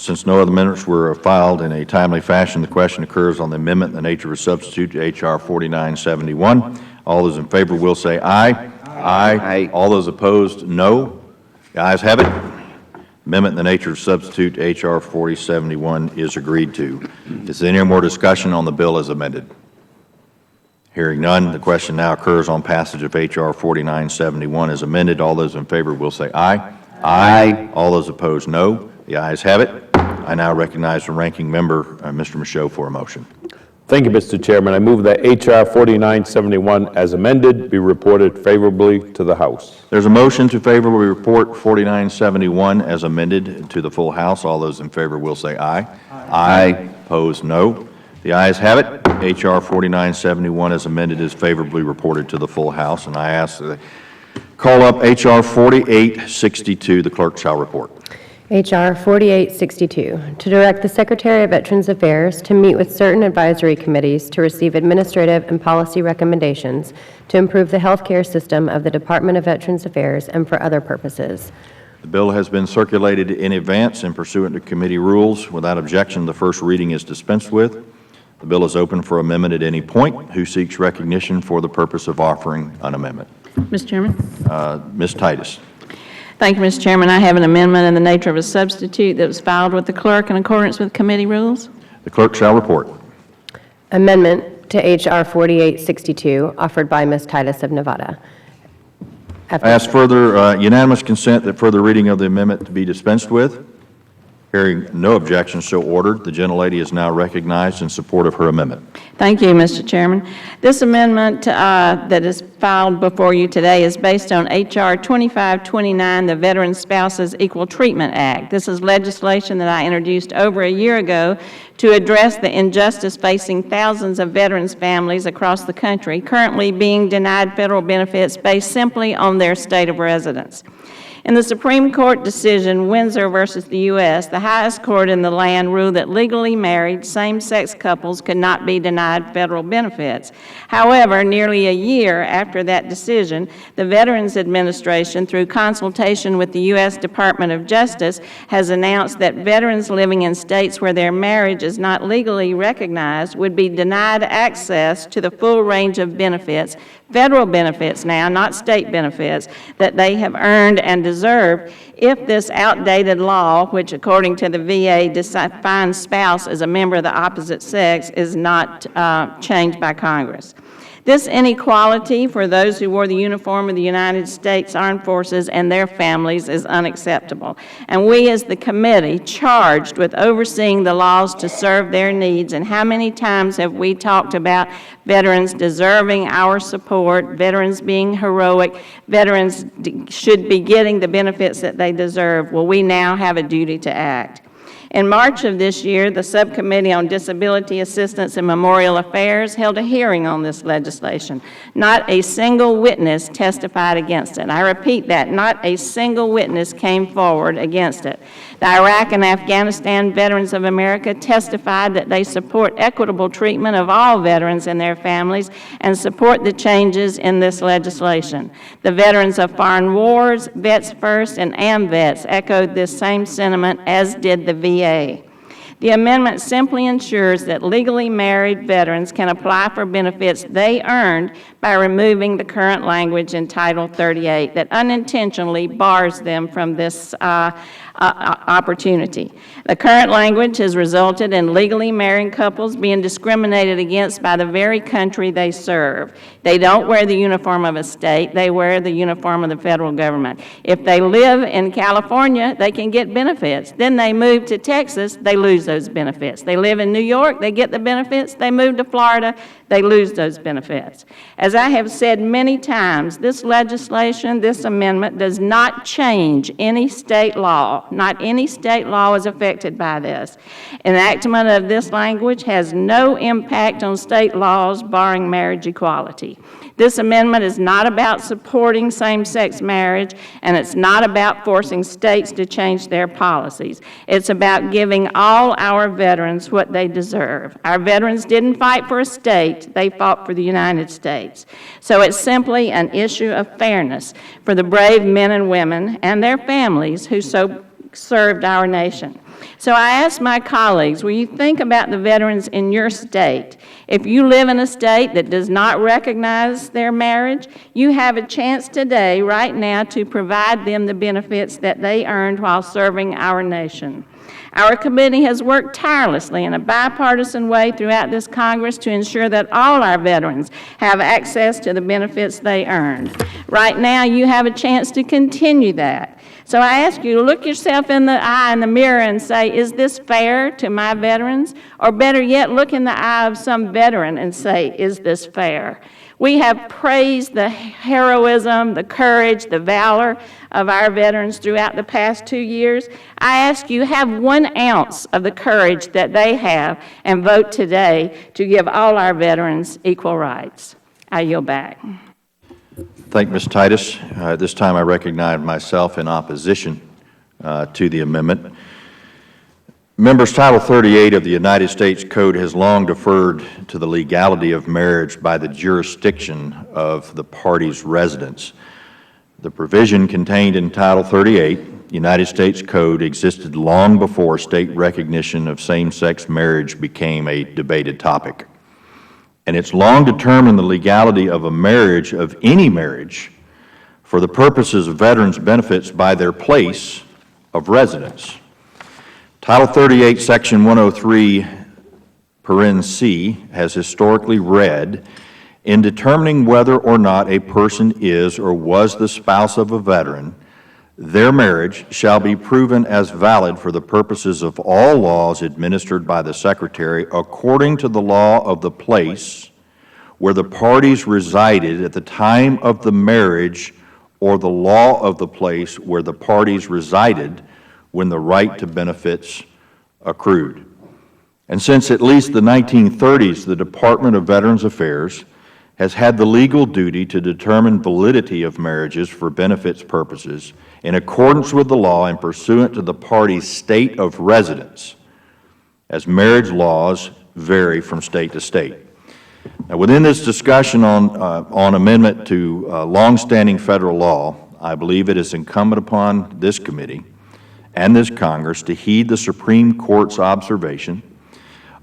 Since no other amendments were filed in a timely fashion, the question occurs on the amendment in the nature of a substitute to H.R. 4971. All those in favor will say aye. Aye. All those opposed, no. The ayes have it. Amendment in the nature of substitute to H.R. 4071 is agreed to. Is there any more discussion on the bill as amended? Hearing none, the question now occurs on passage of H.R. 4971 as amended. All those in favor will say aye. Aye. All those opposed, no. The ayes have it. I now recognize the ranking member, Mr. Michaud, for a motion. Thank you, Mr. Chairman. I move that H.R. 4971 as amended be reported favorably to the House. There's a motion to favorably report 4971 as amended to the full House. All those in favor will say aye. Aye. Opposed, no. The ayes have it. H.R. 4971 as amended is favorably reported to the full House, and I ask that call up H.R. 4862. The clerk shall report. H.R. 4862, to direct the Secretary of Veterans Affairs to meet with certain advisory committees to receive administrative and policy recommendations to improve the health care system of the Department of Veterans Affairs and for other purposes. The bill has been circulated in advance and pursuant to committee rules. Without objection, the first reading is dispensed with. The bill is open for amendment at any point. Who seeks recognition for the purpose of offering an amendment? Mr. Chairman. Ms. Titus. Thank you, Mr. Chairman. I have an amendment in the nature of a substitute that was filed with the clerk in accordance with committee rules. The clerk shall report. Amendment to H.R. 4862, offered by Ms. Titus of Nevada. I ask further unanimous consent that further reading of the amendment to be dispensed with. Hearing no objections, so ordered. The gentlelady is now recognized in support of her amendment. Thank you, Mr. Chairman. This amendment that is filed before you today is based on H.R. 2529, the Veteran Spouses Equal Treatment Act. This is legislation that I introduced over a year ago to address the injustice facing thousands of veterans' families across the country currently being denied federal benefits based simply on their state of residence. In the Supreme Court decision, Windsor versus the U.S., the highest court in the land ruled that legally married same-sex couples could not be denied federal benefits. However, nearly a year after that decision, the Veterans Administration, through consultation with the U.S. Department of Justice, has announced that veterans living in states where their marriage is not legally recognized would be denied access to the full range of benefits, federal benefits now, not state benefits, that they have earned and deserve if this outdated law, which according to the VA defines spouse as a member of the opposite sex, is not changed by Congress. This inequality for those who wore the uniform of the United States Armed Forces and their families is unacceptable. And we as the committee charged with overseeing the laws to serve their needs, and how many times have we talked about veterans deserving our support, veterans being heroic, veterans should be getting the benefits that they deserve. Well, we now have a duty to act. In March of this year, the Subcommittee on Disability Assistance and Memorial Affairs held a hearing on this legislation. Not a single witness testified against it. I repeat that, not a single witness came forward against it. The Iraq and Afghanistan Veterans of America testified that they support equitable treatment of all veterans and their families and support the changes in this legislation. The veterans of foreign wars, Vets First, and AMVETS echoed this same sentiment, as did the VA. The amendment simply ensures that legally married veterans can apply for benefits they earned by removing the current language in Title 38 that unintentionally bars them from this opportunity. The current language has resulted in legally married couples being discriminated against by the very country they serve. They don't wear the uniform of a state, they wear the uniform of the federal government. If they live in California, they can get benefits. Then they move to Texas, they lose those benefits. They live in New York, they get the benefits. They move to Florida, they lose those benefits. As I have said many times, this legislation, this amendment, does not change any state law. Not any state law is affected by this. Enactment of this language has no impact on state laws barring marriage equality. This amendment is not about supporting same-sex marriage, and it's not about forcing states to change their policies. It's about giving all our veterans what they deserve. Our veterans didn't fight for a state, they fought for the United States. So it's simply an issue of fairness for the brave men and women and their families who so served our nation. So I ask my colleagues, will you think about the veterans in your state? If you live in a state that does not recognize their marriage, you have a chance today, right now, to provide them the benefits that they earned while serving our nation. Our committee has worked tirelessly in a bipartisan way throughout this Congress to ensure that all our veterans have access to the benefits they earned. Right now, you have a chance to continue that. So I ask you to look yourself in the eye in the mirror and say, is this fair to my veterans? Or better yet, look in the eye of some veteran and say, is this fair? We have praised the heroism, the courage, the valor of our veterans throughout the past 2 years. I ask you, have 1 ounce of the courage that they have and vote today to give all our veterans equal rights. I yield back. Thank you, Ms. Titus. At this time, I recognize myself in opposition to the amendment. Members, Title 38 of the United States Code has long deferred to the legality of marriage by the jurisdiction of the party's residence. The provision contained in Title 38, United States Code, existed long before state recognition of same-sex marriage became a debated topic. And it's long determined the legality of a marriage, of any marriage, for the purposes of veterans' benefits by their place of residence. Title 38, Section 103, paren C, has historically read, in determining whether or not a person is or was the spouse of a veteran, their marriage shall be proven as valid for the purposes of all laws administered by the Secretary according to the law of the place where the parties resided at the time of the marriage or the law of the place where the parties resided when the right to benefits accrued. And since at least the 1930s, the Department of Veterans Affairs has had the legal duty to determine validity of marriages for benefits purposes in accordance with the law and pursuant to the party's state of residence, as marriage laws vary from state to state. Now, within this discussion on amendment to longstanding federal law, I believe it is incumbent upon this committee and this Congress to heed the Supreme Court's observation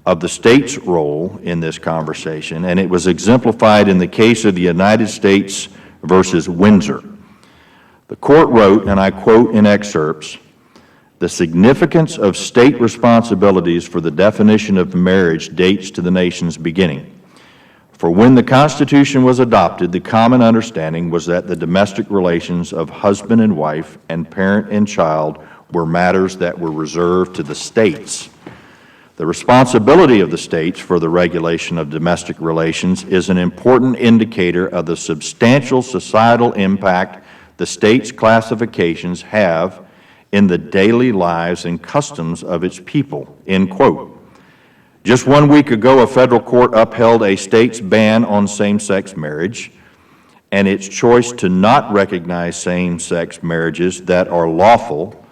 of the state's role in this conversation, and it was exemplified in the case of the United States versus Windsor. The Court wrote, and I quote in excerpts, "The significance of state responsibilities for the definition of marriage dates to the nation's beginning. For when the Constitution was adopted, the common understanding was that the domestic relations of husband and wife and parent and child were matters that were reserved to the states. The responsibility of the states for the regulation of domestic relations is an important indicator of the substantial societal impact the states' classifications have in the daily lives and customs of its people," end quote. Just 1 week ago, a federal court upheld a state's ban on same-sex marriage and its choice to not recognize same-sex marriages that are lawful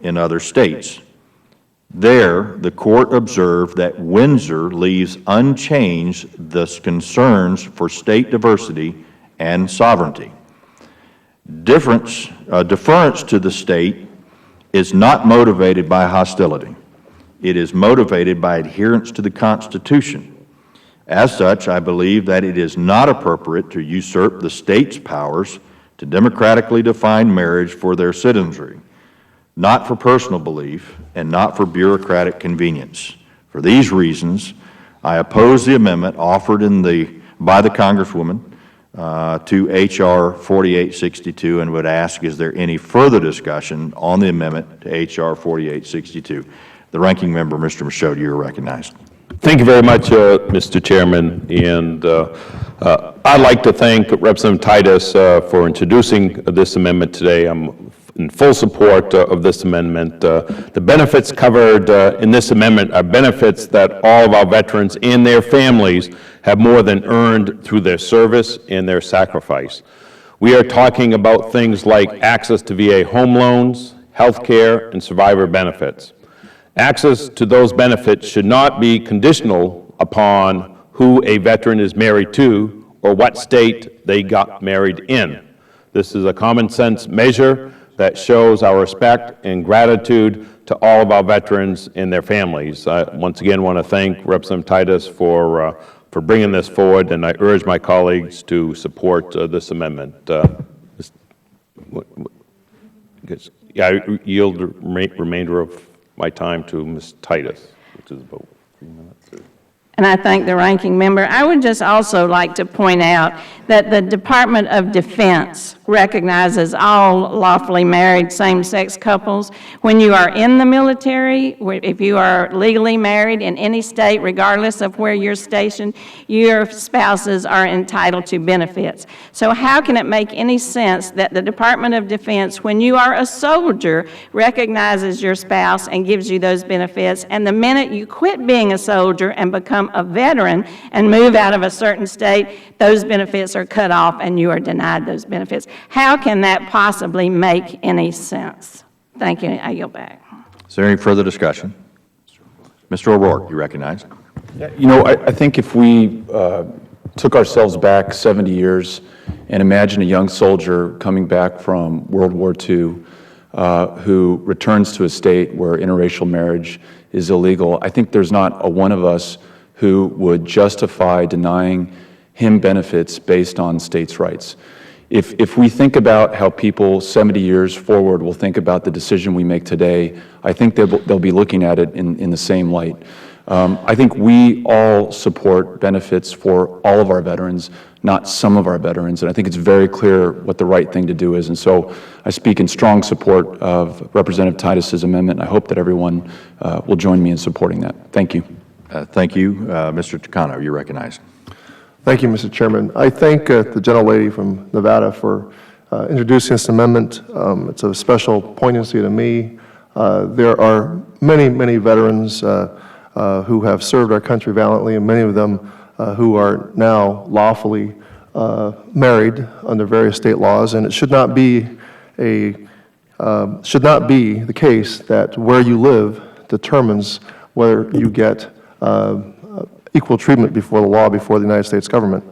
in other states. There, the court observed that Windsor leaves unchanged the concerns for state diversity and sovereignty. Deference to the state is not motivated by hostility. It is motivated by adherence to the Constitution. As such, I believe that it is not appropriate to usurp the state's powers to democratically define marriage for their citizenry, not for personal belief and not for bureaucratic convenience. For these reasons, I oppose the amendment offered by the Congresswoman to H.R. 4862 and would ask, is there any further discussion on the amendment to H.R. 4862? The Ranking Member, Mr. Michaud, you are recognized. Thank you very much, Mr. Chairman, and I'd like to thank Representative Titus for introducing this amendment today. I'm in full support of this amendment. The benefits covered in this amendment are benefits that all of our veterans and their families have more than earned through their service and their sacrifice. We are talking about things like access to VA home loans, health care, and survivor benefits. Access to those benefits should not be conditional upon who a veteran is married to or what state they got married in. This is a common sense measure that shows our respect and gratitude to all of our veterans and their families. I once again want to thank Representative Titus for bringing this forward, and I urge my colleagues to support this amendment. I yield the remainder of my time to Ms. Titus, which is about 3 minutes. And I thank the ranking member. I would just also like to point out that the Department of Defense recognizes all lawfully married same-sex couples. When you are in the military, if you are legally married in any state, regardless of where you're stationed, your spouses are entitled to benefits. So how can it make any sense that the Department of Defense, when you are a soldier, recognizes your spouse and gives you those benefits, and the minute you quit being a soldier and become a veteran and move out of a certain state, those benefits are cut off and you are denied those benefits? How can that possibly make any sense? Thank you. I yield back. Is there any further discussion? Mr. O'Rourke, you recognize. You know, I think if we took ourselves back 70 years and imagine a young soldier coming back from World War II who returns to a state where interracial marriage is illegal, I think there's not a one of us who would justify denying him benefits based on states' rights. If we think about how people 70 years forward will think about the decision we make today, I think they'll be looking at it in the same light. I think we all support benefits for all of our veterans, not some of our veterans, and I think it's very clear what the right thing to do is. And so I speak in strong support of Representative Titus's amendment, and I hope that everyone will join me in supporting that. Thank you. Thank you. Mr. Takano, you recognize. Thank you, Mr. Chairman. I thank the gentlelady from Nevada for introducing this amendment. It's of special poignancy to me. There are many, many veterans who have served our country valiantly, and many of them who are now lawfully married under various state laws. And it should not be the case that where you live determines whether you get equal treatment before the law, before the United States government.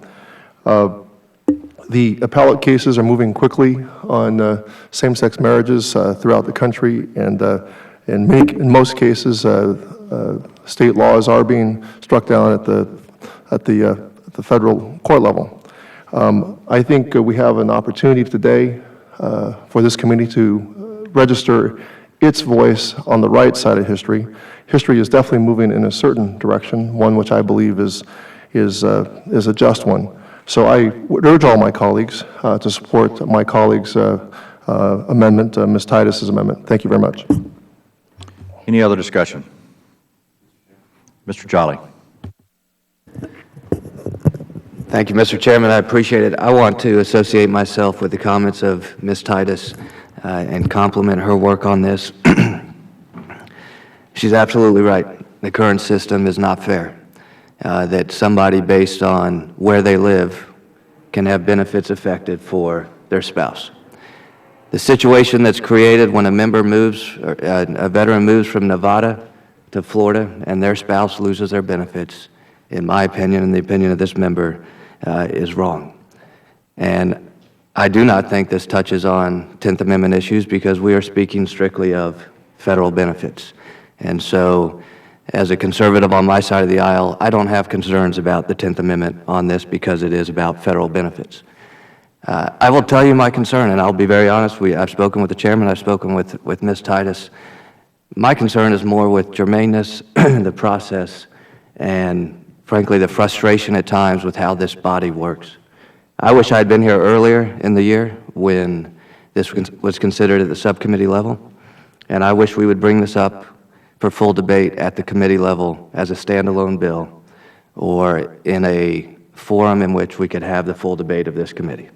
The appellate cases are moving quickly on same-sex marriages throughout the country, and in most cases, state laws are being struck down at the federal court level. I think we have an opportunity today for this committee to register its voice on the right side of history. History is definitely moving in a certain direction, one which I believe is a just one. So I would urge all my colleagues to support my colleague's amendment, Ms. Titus's amendment. Thank you very much. Any other discussion? Mr. Jolly. Thank you, Mr. Chairman. I appreciate it. I want to associate myself with the comments of Ms. Titus and compliment her work on this. She's absolutely right. The current system is not fair. That somebody based on where they live can have benefits affected for their spouse. The situation that's created when a member moves, or a veteran moves from Nevada to Florida and their spouse loses their benefits, in my opinion and the opinion of this member, is wrong. And I do not think this touches on 10th Amendment issues because we are speaking strictly of federal benefits. And so, as a conservative on my side of the aisle, I don't have concerns about the 10th Amendment on this because it is about federal benefits. I will tell you my concern, and I'll be very honest. I've spoken with the chairman, I've spoken with Ms. Titus. My concern is more with germaneness, the process, and frankly, the frustration at times with how this body works. I wish I had been here earlier in the year when this was considered at the subcommittee level, and I wish we would bring this up for full debate at the committee level as a standalone bill or in a forum in which we could have the full debate of this committee.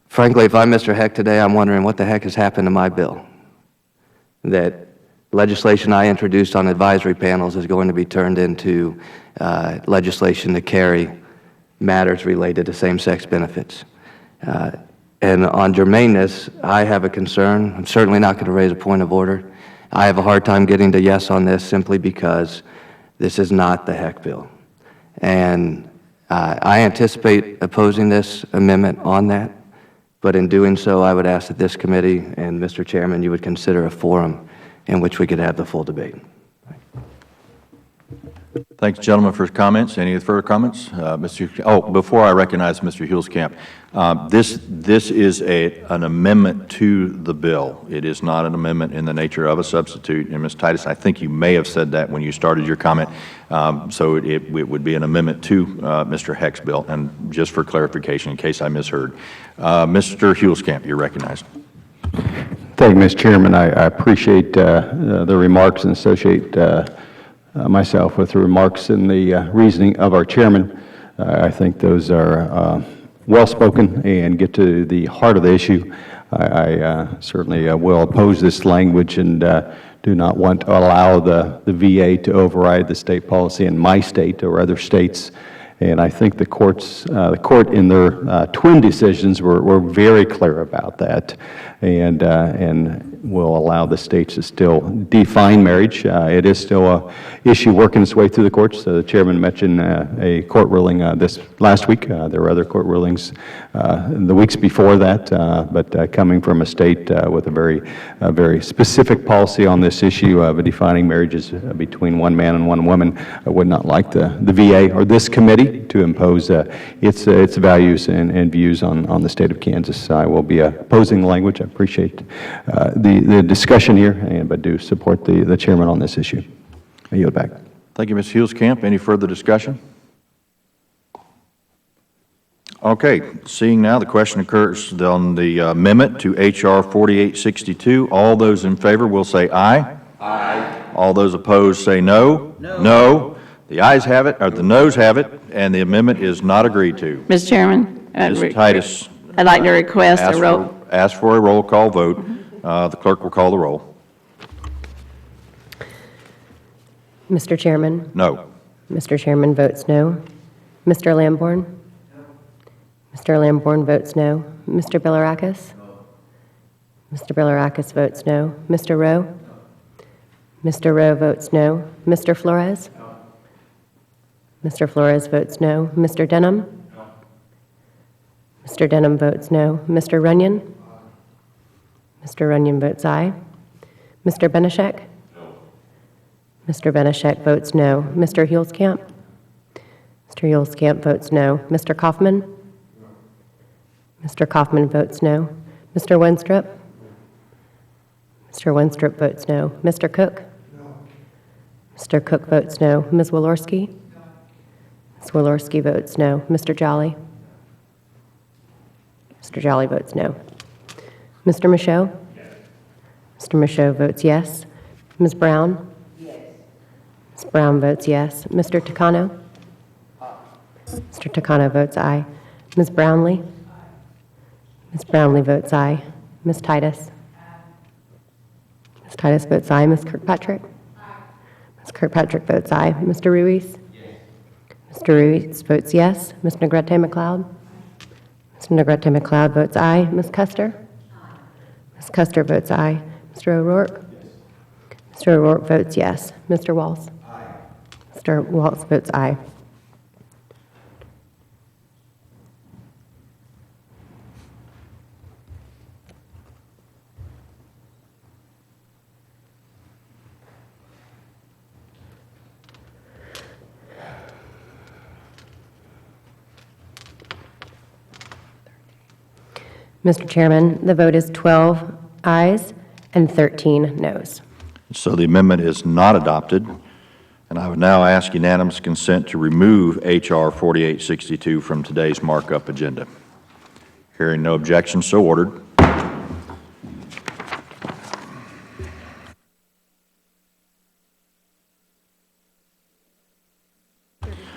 Frankly, if I'm Mr. Heck today, I'm wondering what the heck has happened to my bill. That legislation I introduced on advisory panels is going to be turned into legislation to carry matters related to same-sex benefits. And on germaneness, I have a concern. I'm certainly not going to raise a point of order. I have a hard time getting to yes on this simply because this is not the Heck bill. And I anticipate opposing this amendment on that But in doing so, I would ask that this committee and, Mr. Chairman, you would consider a forum in which we could have the full debate. Thanks, gentlemen, for his comments. Any further comments? Before I recognize Mr. Huelskamp, this is an amendment to the bill. It is not an amendment in the nature of a substitute. And Ms. Titus, I think you may have said that when you started your comment. So it would be an amendment to Mr. Heck's bill. And just for clarification, in case I misheard, Mr. Huelskamp, you're recognized. Thank you, Mr. Chairman. I appreciate the remarks and associate myself with the remarks and the reasoning of our chairman. I think those are well-spoken and get to the heart of the issue. I certainly will oppose this language and do not want to allow the VA to override the state policy in my state or other states. And I think the court in their twin decisions were very clear about that, and will allow the states to still define marriage. It is still a issue working its way through the courts. The chairman mentioned a court ruling this last week. There were other court rulings in the weeks before that, but coming from a state with a very specific policy on this issue of defining marriages between one man and one woman, I would not like the VA or this committee to impose its values and views on the state of Kansas. I will be opposing the language. I appreciate the discussion here, but do support the chairman on this issue. I yield back. Thank you, Mr. Huelskamp. Any further discussion? Okay, seeing now the question occurs on the amendment to H.R. 4862. All those in favor will say aye. Aye. All those opposed say no. No. No. The ayes have it, or the noes have it, and the amendment is not agreed to. Mr. Chairman, Ms. Titus, I'd like to request a roll. ask for a roll call vote. The clerk will call the roll. Mr. Chairman? No. Mr. Chairman votes no. Mr. Lamborn? No. Mr. Lamborn votes no. Mr. Bilirakis? No. Mr. Bilirakis votes no. Mr. Rowe? No. Mr. Rowe votes no. Mr. Flores? No. Mr. Flores votes no. Mr. Denham? No. Mr. Denham votes no. Mr. Runyon? Aye. Mr. Runyon votes aye. Mr. Benishek? No. Mr. Benishek votes no. Mr. Huelskamp? Mr. Huelskamp votes no. Mr. Kaufman? No. Mr. Kaufman votes no. Mr. Wenstrup? No. Mr. Wenstrup votes no. Mr. Cook? No. Mr. Cook votes no. Ms. Walorski? No. Ms. Walorski votes no. Mr. Jolly? Mr. Jolly votes no. Mr. Michaud? Yes. Mr. Michaud votes yes. Ms. Brown? Yes. Ms. Brown votes yes. Mr. Takano? Aye. Mr. Takano votes aye. Ms. Brownlee? Aye. Ms. Brownlee votes aye. Ms. Titus? Aye. Ms. Titus votes aye. Ms. Kirkpatrick? Aye. Ms. Kirkpatrick votes aye. Mr. Ruiz? Yes. Mr. Ruiz votes yes. Ms. Negrete-McLeod? Ms. Negrete-McLeod votes aye. Ms. Custer? Aye. Ms. Custer votes aye. Mr. O'Rourke? Yes. Mr. O'Rourke votes yes. Mr. Walz? Aye. Mr. Walz votes aye. Mr. Chairman, the vote is 12 ayes and 13 noes. So the amendment is not adopted, and I would now ask unanimous consent to remove H.R. 4862 from today's markup agenda. Hearing no objection, so ordered.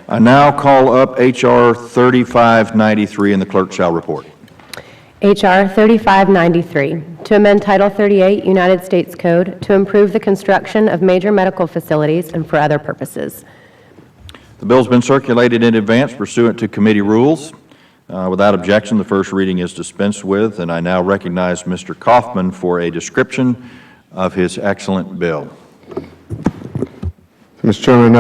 I now call up H.R. 3593, and the clerk shall report. H.R. 3593, to amend Title 38 United States Code to improve the construction of major medical facilities and for other purposes. The bill has been circulated in advance pursuant to committee rules. Without objection, the first reading is dispensed with, and I now recognize Mr. Kaufman for a description of his excellent bill. Mr. Chairman,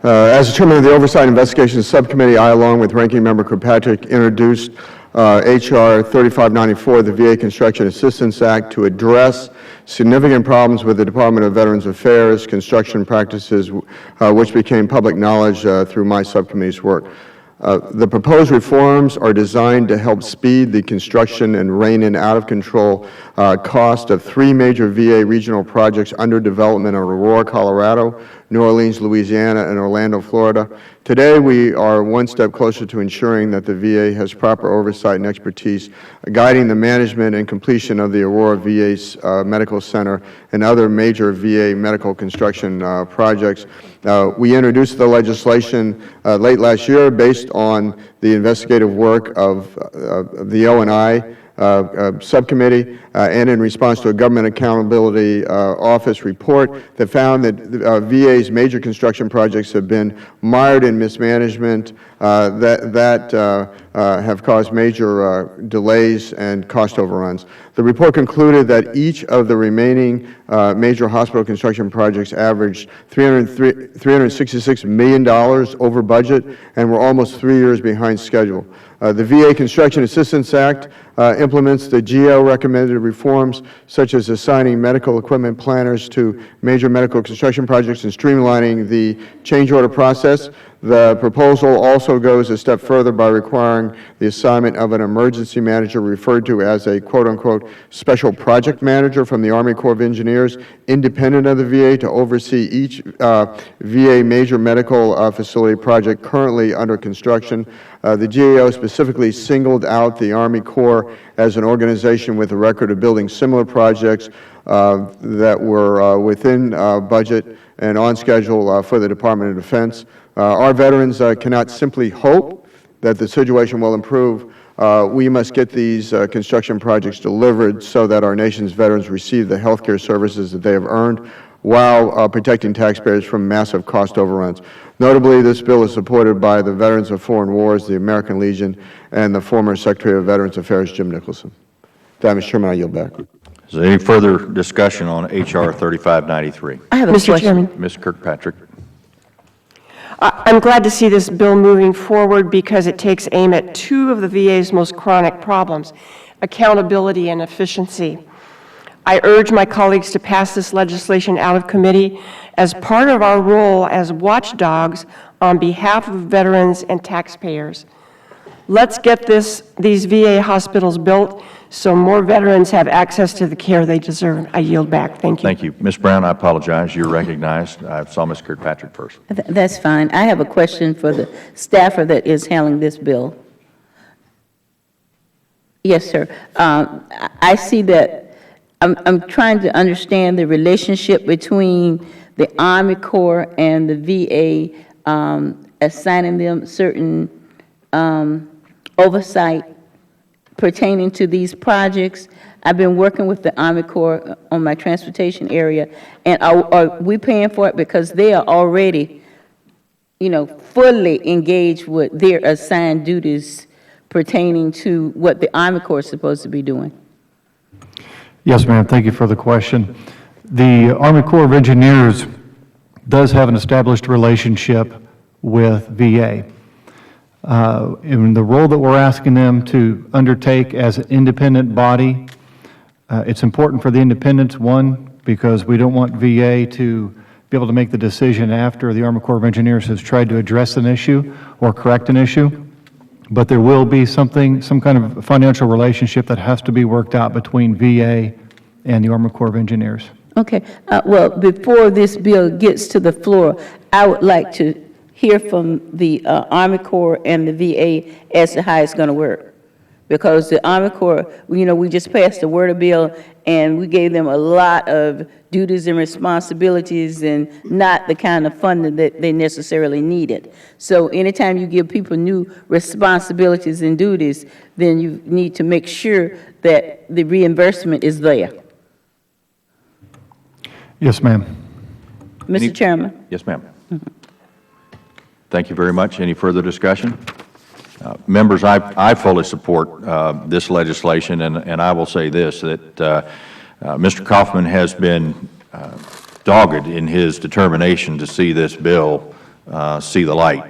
as the chairman of the Oversight and Investigations Subcommittee, I, along with Ranking Member Kirkpatrick, introduced H.R. 3594, the VA Construction Assistance Act, to address significant problems with the Department of Veterans Affairs construction practices, which became public knowledge through my subcommittee's work. The proposed reforms are designed to help speed the construction and rein in out-of-control cost of 3 major VA regional projects under development in Aurora, Colorado, New Orleans, Louisiana, and Orlando, Florida. Today, we are one step closer to ensuring that the VA has proper oversight and expertise guiding the management and completion of the Aurora VA Medical Center and other major VA medical construction projects. We introduced the legislation late last year based on the investigative work of the O&I subcommittee and in response to a Government Accountability Office report that found that VA's major construction projects have been mired in mismanagement that have caused major delays and cost overruns. The report concluded that each of the remaining major hospital construction projects averaged $366 million over budget and were almost 3 years behind schedule. The VA Construction Assistance Act implements the GAO recommended reforms, such as assigning medical equipment planners to major medical construction projects and streamlining the change order process. The proposal also goes a step further by requiring the assignment of an emergency manager referred to as a quote-unquote special project manager from the Army Corps of Engineers, independent of the VA, to oversee each VA major medical facility project currently under construction. The GAO specifically singled out the Army Corps as an organization with a record of building similar projects that were within budget and on schedule for the Department of Defense. Our veterans cannot simply hope that the situation will improve. We must get these construction projects delivered so that our nation's veterans receive the health care services that they have earned while protecting taxpayers from massive cost overruns. Notably, this bill is supported by the Veterans of Foreign Wars, the American Legion, and the former Secretary of Veterans Affairs, Jim Nicholson. With that, Mr. Chairman, I yield back. Is there any further discussion on H.R. 3593? I have a Mr. question. Ms. Kirkpatrick. I'm glad to see this bill moving forward because it takes aim at 2 of the VA's most chronic problems, accountability and efficiency. I urge my colleagues to pass this legislation out of committee as part of our role as watchdogs on behalf of veterans and taxpayers. Let's get these VA hospitals built so more veterans have access to the care they deserve. I yield back. Thank you. Thank you. Ms. Brown, I apologize. You're recognized. I saw Ms. Kirkpatrick first. That's fine. I have a question for the staffer that is handling this bill. Yes, sir. I see that I'm trying to understand the relationship between the Army Corps and the VA, assigning them certain oversight pertaining to these projects. I've been working with the Army Corps on my transportation area, and are we paying for it because they are already, fully engaged with their assigned duties pertaining to what the Army Corps is supposed to be doing? Yes, ma'am. Thank you for the question. The Army Corps of Engineers does have an established relationship with VA. In the role that we're asking them to undertake as an independent body, it's important for the independence, one, because we don't want VA to be able to make the decision after the Army Corps of Engineers has tried to address an issue or correct an issue. But there will be some kind of financial relationship that has to be worked out between VA and the Army Corps of Engineers. Okay. Well, before this bill gets to the floor, I would like to hear from the Army Corps and the VA as to how it's going to work. Because the Army Corps, we just passed the word bill, and we gave them a lot of duties and responsibilities and not the kind of funding that they necessarily needed. So anytime you give people new responsibilities and duties, then you need to make sure that the reimbursement is there. Yes, ma'am. Mr. Chairman. Yes, ma'am. Thank you very much. Any further discussion? Members, I fully support this legislation, and I will say this, that Mr. Kaufman has been dogged in his determination to see this bill see the light.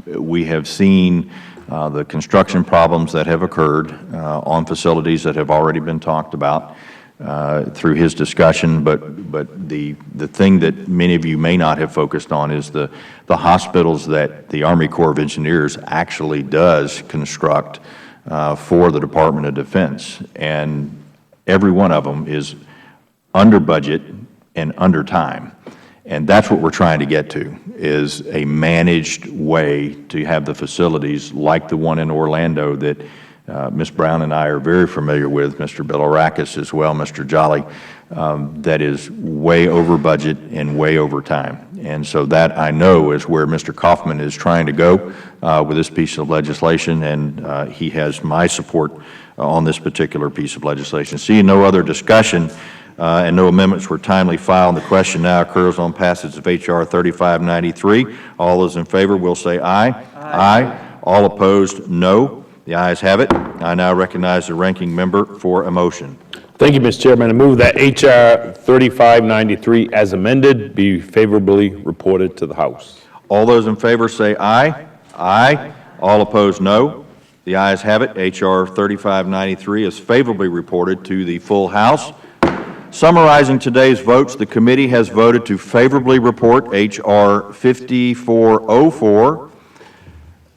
We have seen the construction problems that have occurred on facilities that have already been talked about through his discussion, but the thing that many of you may not have focused on is the hospitals that the Army Corps of Engineers actually does construct for the Department of Defense, and every one of them is under budget and under time. And that's what we're trying to get to, is a managed way to have the facilities like the one in Orlando that Ms. Brown and I are very familiar with, Mr. Bilirakis as well, Mr. Jolly, that is way over budget and way over time. And so that, I know, is where Mr. Kaufman is trying to go with this piece of legislation, and he has my support on this particular piece of legislation. Seeing no other discussion, and no amendments were timely filed, the question now occurs on passage of H.R. 3593. All those in favor will say aye. Aye. All opposed, no. The ayes have it. I now recognize the ranking member for a motion. Thank you, Mr. Chairman. I move that H.R. 3593 as amended be favorably reported to the House. All those in favor say aye. Aye. All opposed, no. The ayes have it. H.R. 3593 is favorably reported to the full House. Summarizing today's votes, the committee has voted to favorably report H.R. 5404,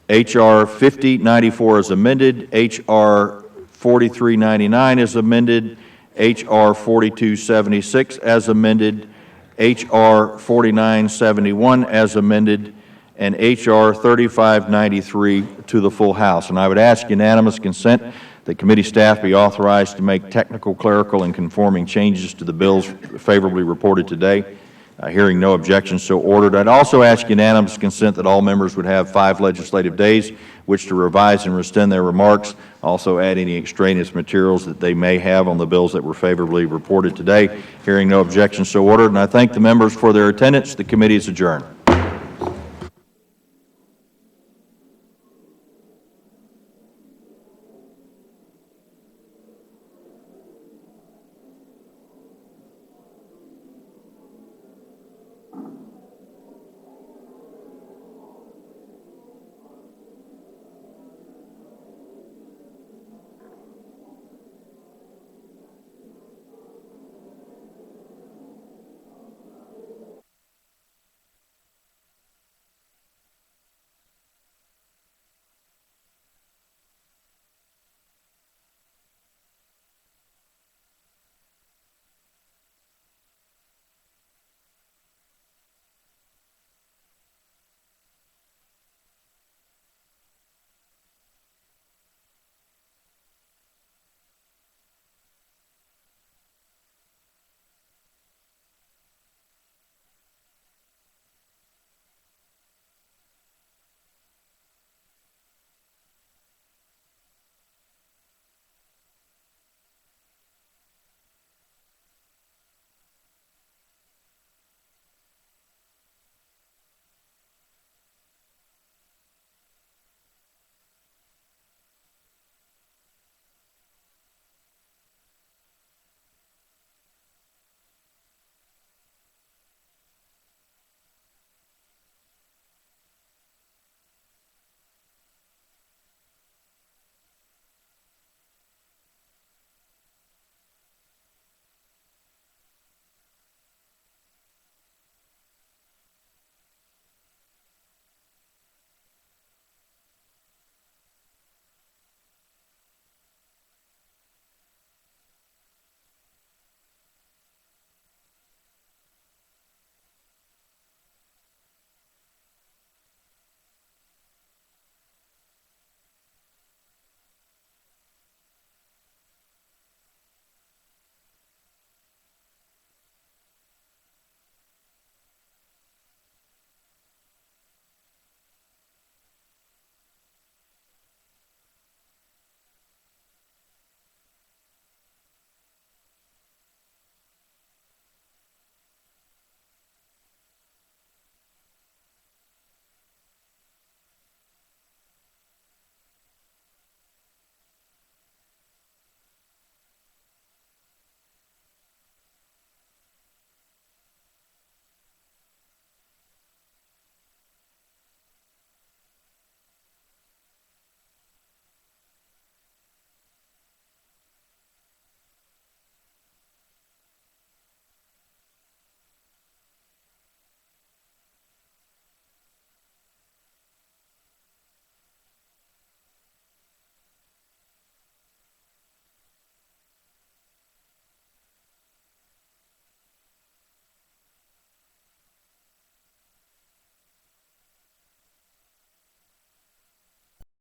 H.R. 5094 is amended, H.R. 4399 is amended, H.R. 4276 as amended, H.R. 4971 as amended, and H.R. 3593 to the full House. And I would ask unanimous consent that committee staff be authorized to make technical, clerical, and conforming changes to the bills favorably reported today. Hearing no objections, so ordered. I'd also ask unanimous consent that all members would have 5 legislative days which to revise and rescind their remarks, also add any extraneous materials that they may have on the bills that were favorably reported today. Hearing no objections, so ordered. And I thank the members for their attendance. The committee is adjourned.